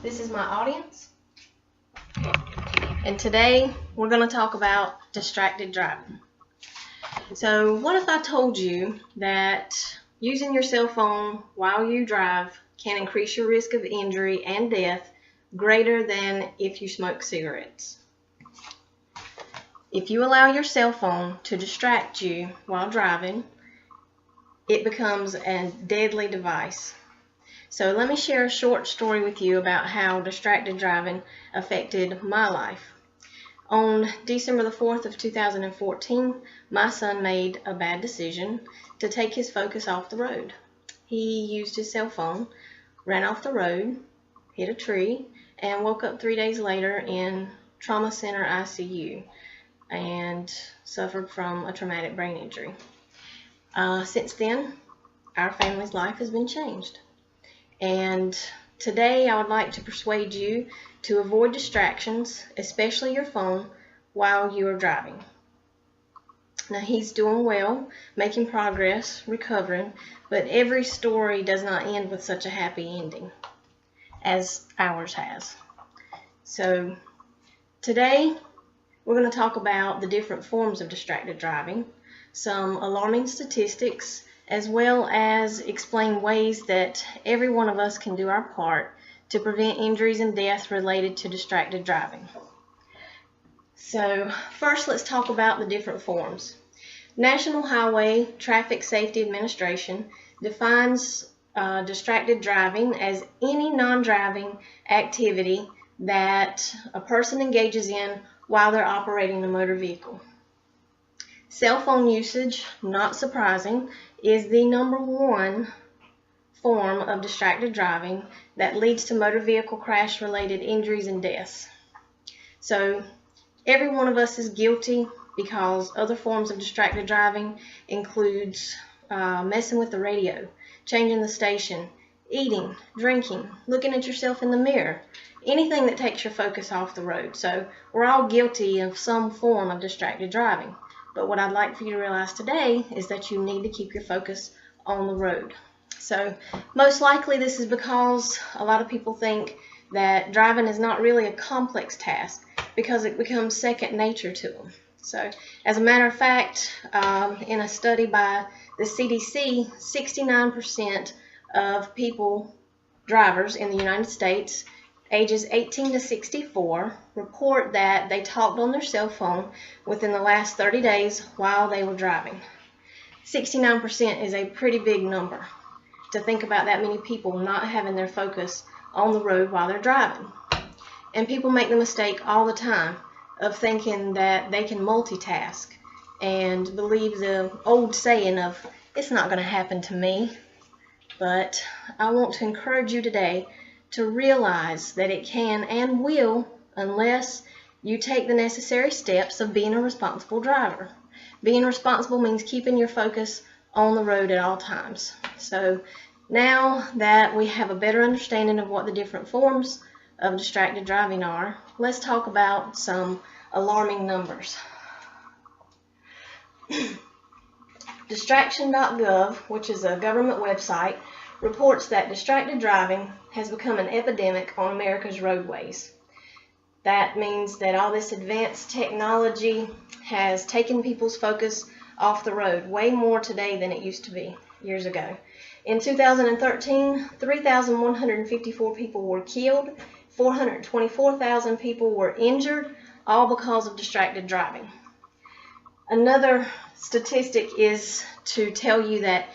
This is my audience, and today we're going to talk about distracted driving. So what if I told you that using your cell phone while you drive can increase your risk of injury and death greater than if you smoke cigarettes? If you allow your cell phone to distract you while driving, it becomes a deadly device. So let me share a short story with you about how distracted driving affected my life. On December the 4th of 2014, my son made a bad decision to take his focus off the road. He used his cell phone, ran off the road, hit a tree, and woke up 3 days later in trauma center ICU and suffered from a traumatic brain injury. Since then, our family's life has been changed. And today I would like to persuade you to avoid distractions, especially your phone, while you are driving. Now, he's doing well, making progress, recovering, but every story does not end with such a happy ending as ours has. So today we're going to talk about the different forms of distracted driving, some alarming statistics, as well as explain ways that every one of us can do our part to prevent injuries and death related to distracted driving. So first, let's talk about the different forms. National Highway Traffic Safety Administration defines distracted driving as any non-driving activity that a person engages in while they're operating a motor vehicle. Cell phone usage, not surprising, is the #1 form of distracted driving that leads to motor vehicle crash related injuries and deaths. So every one of us is guilty, because other forms of distracted driving includes messing with the radio, changing the station, eating, drinking, looking at yourself in the mirror, anything that takes your focus off the road. So we're all guilty of some form of distracted driving. But what I'd like for you to realize today is that you need to keep your focus on the road. So most likely this is because a lot of people think that driving is not really a complex task because it becomes second nature to them. So as a matter of fact, in a study by the CDC, 69% of drivers in the United States ages 18 to 64 report that they talked on their cell phone within the last 30 days while they were driving. 69% is a pretty big number to think about, that many people not having their focus on the road while they're driving. And people make the mistake all the time of thinking that they can multitask and believe the old saying of, it's not going to happen to me. But I want to encourage you today to realize that it can and will, unless you take the necessary steps of being a responsible driver. Being responsible means keeping your focus on the road at all times. So now that we have a better understanding of what the different forms of distracted driving are, let's talk about some alarming numbers. Distraction.gov, which is a government website, reports that distracted driving has become an epidemic on America's roadways. That means that all this advanced technology has taken people's focus off the road way more today than it used to be years ago. In 2013, 3,154 people were killed, 424,000 people were injured, all because of distracted driving. Another statistic is to tell you that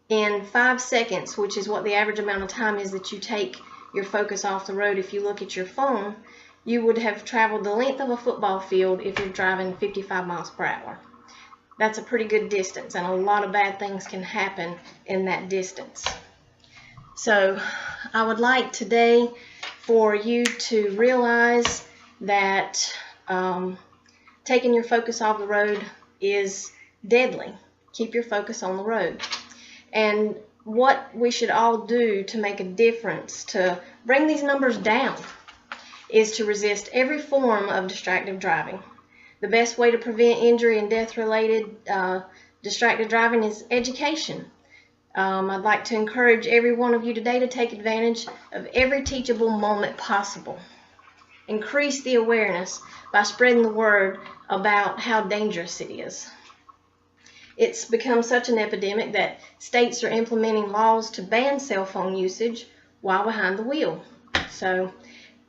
in 5 seconds, which is what the average amount of time is that you take your focus off the road, if you look at your phone, you would have traveled the length of a football field if you're driving 55 miles per hour. That's a pretty good distance, and a lot of bad things can happen in that distance. So I would like today for you to realize that taking your focus off the road is deadly. Keep your focus on the road. And what we should all do to make a difference to bring these numbers down is to resist every form of distracted driving. The best way to prevent injury and death related distracted driving is education. I'd like to encourage every one of you today to take advantage of every teachable moment possible. Increase the awareness by spreading the word about how dangerous it is. It's become such an epidemic that states are implementing laws to ban cell phone usage while behind the wheel. So,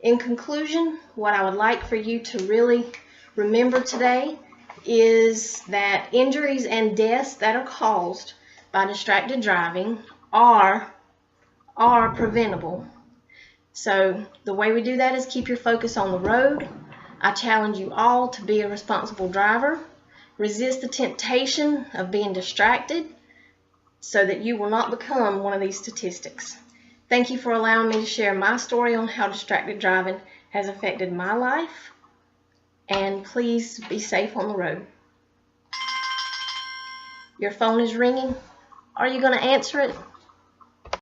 in conclusion, what I would like for you to really remember today is that injuries and deaths that are caused by distracted driving are preventable. So the way we do that is keep your focus on the road. I challenge you all to be a responsible driver. Resist the temptation of being distracted so that you will not become one of these statistics. Thank you for allowing me to share my story on how distracted driving has affected my life. And please be safe on the road. Your phone is ringing. Are you going to answer it?